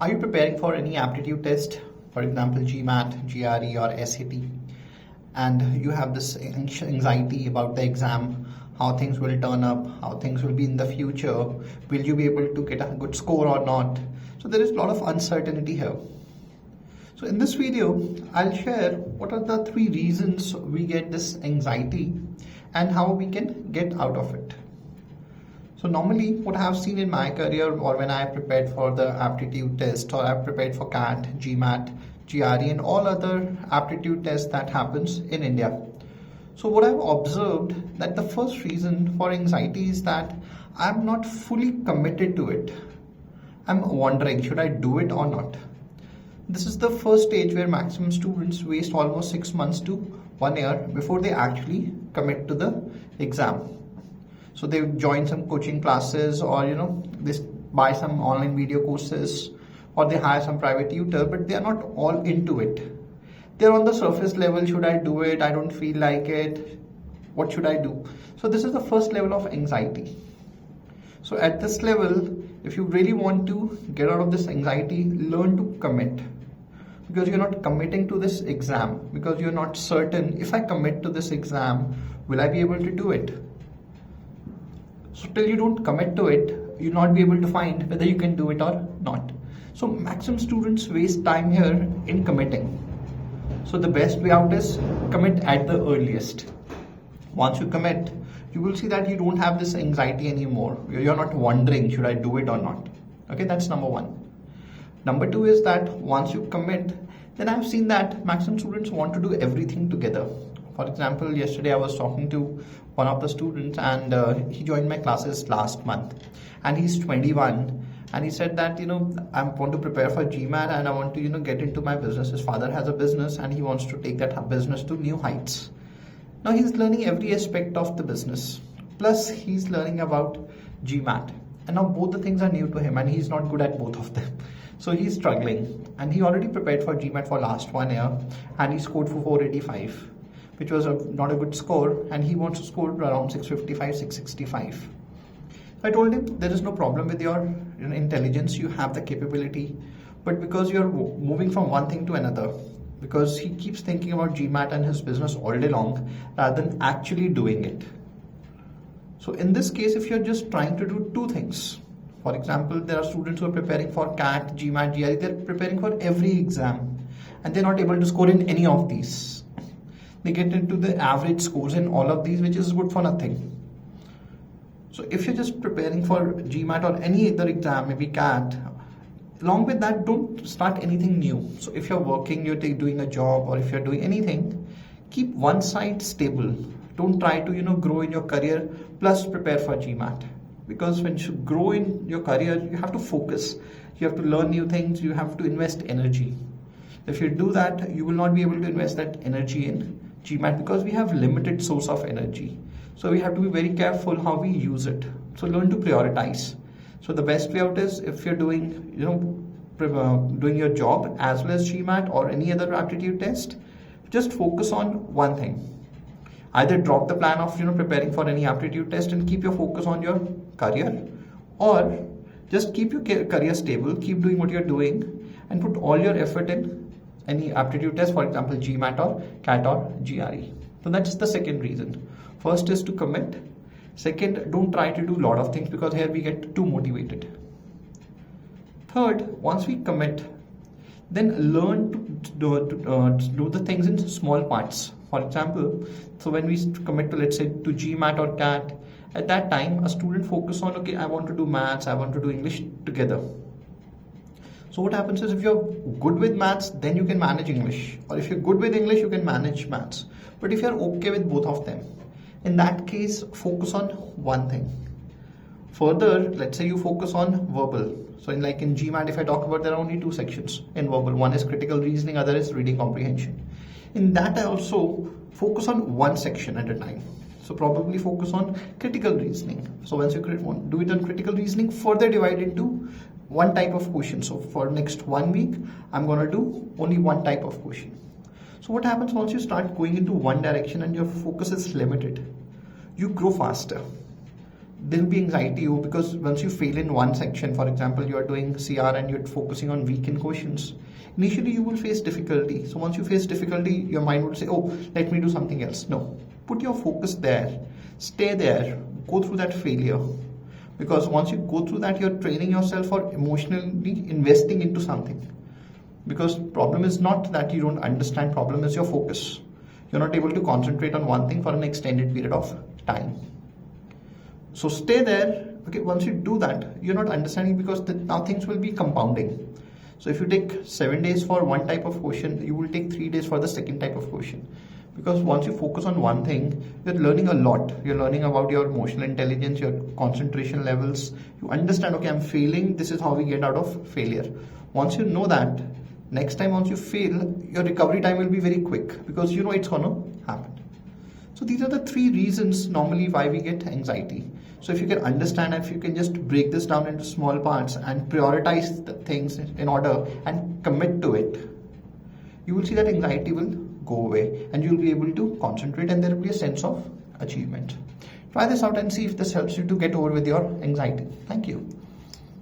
Are you preparing for any aptitude test, for example, GMAT, GRE, or SAT, and you have this anxiety about the exam, how things will turn up, how things will be in the future, will you be able to get a good score or not? So there is a lot of uncertainty here. So in this video, I'll share what are the 3 reasons we get this anxiety and how we can get out of it. So normally what I have seen in my career, or when I prepared for the aptitude test, or I've prepared for CAT, GMAT, GRE, and all other aptitude tests that happens in India. So what I've observed that the first reason for anxiety is that I'm not fully committed to it. I'm wondering, should I do it or not? This is the first stage where maximum students waste almost 6 months to 1 year before they actually commit to the exam. So they join some coaching classes, or they buy some online video courses, or they hire some private tutor, but they are not all into it. They're on the surface level. Should I do it? I don't feel like it. What should I do? So this is the first level of anxiety. So at this level, if you really want to get out of this anxiety, learn to commit. Because you're not committing to this exam, because you're not certain, if I commit to this exam, will I be able to do it? So till you don't commit to it, you'll not be able to find whether you can do it or not. So maximum students waste time here in committing. So the best way out is commit at the earliest. Once you commit, you will see that you don't have this anxiety anymore. You're not wondering, should I do it or not? Okay, that's number 1. Number 2 is that once you commit, then I've seen that maximum students want to do everything together. For example, yesterday I was talking to one of the students, and he joined my classes last month, and he's 21, and he said that I want to prepare for GMAT, and I want to get into my business. His father has a business and he wants to take that business to new heights. Now he's learning every aspect of the business, plus he's learning about GMAT, and now both the things are new to him and he's not good at both of them. So he's struggling, and he already prepared for GMAT for last 1 year, and he scored for 485, which was not a good score, and he wants to score around 655, 665. I told him there is no problem with your intelligence, you have the capability, but because you're moving from one thing to another, because he keeps thinking about GMAT and his business all day long rather than actually doing it. So in this case, if you're just trying to do 2 things, for example, there are students who are preparing for CAT, GMAT, GRE, they're preparing for every exam, and they're not able to score in any of these. They get into the average scores in all of these, which is good for nothing. So if you're just preparing for GMAT or any other exam, maybe CAT, along with that, don't start anything new. So if you're working, you're doing a job, or if you're doing anything, keep one side stable. Don't try to grow in your career plus prepare for GMAT. Because when you grow in your career, you have to focus. You have to learn new things. You have to invest energy. If you do that, you will not be able to invest that energy in GMAT, because we have limited source of energy. So we have to be very careful how we use it. So learn to prioritize. So the best way out is, if you're doing, doing your job as well as GMAT or any other aptitude test, just focus on one thing. Either drop the plan of preparing for any aptitude test and keep your focus on your career, or just keep your career stable, keep doing what you're doing, and put all your effort in any aptitude test, for example GMAT or CAT or GRE. So that's the second reason. First is to commit. Second, don't try to do a lot of things, because here we get too motivated. Third, once we commit, then learn to do the things in small parts. For example, so when we commit to, let's say, to GMAT or CAT, at that time a student focus on, okay, I want to do maths, I want to do English together. So what happens is, if you're good with maths, then you can manage English, or if you're good with English, you can manage maths. But if you're okay with both of them, in that case, focus on one thing. Further, let's say you focus on verbal. So in GMAT, if I talk about, there are only 2 sections in verbal. One is critical reasoning, other is reading comprehension. In that, I also focus on one section at a time. So probably focus on critical reasoning. So once you do it on critical reasoning, further divide into one type of question. So for next 1 week, I'm going to do only one type of question. So what happens once you start going into one direction and your focus is limited? You grow faster. there will be anxiety because once you fail in one section, for example, you are doing CR and you're focusing on weekend questions, initially you will face difficulty. So once you face difficulty, your mind would say, oh, let me do something else. No, put your focus there, stay there, go through that failure. Because once you go through that, you're training yourself for emotionally investing into something. Because problem is not that you don't understand, problem is your focus. You're not able to concentrate on one thing for an extended period of time. So stay there. Okay, once you do that, you're not understanding, because now things will be compounding. So if you take 7 days for one type of question, you will take 3 days for the second type of question. Because once you focus on one thing, you're learning a lot. You're learning about your emotional intelligence, your concentration levels. You understand, okay, I'm failing. This is how we get out of failure. Once you know that, next time once you fail, your recovery time will be very quick, because you know it's going to happen. So these are the 3 reasons normally why we get anxiety. So if you can understand, if you can just break this down into small parts and prioritize the things in order and commit to it, you will see that anxiety will go away and you will be able to concentrate, and there will be a sense of achievement. Try this out and see if this helps you to get over with your anxiety. Thank you.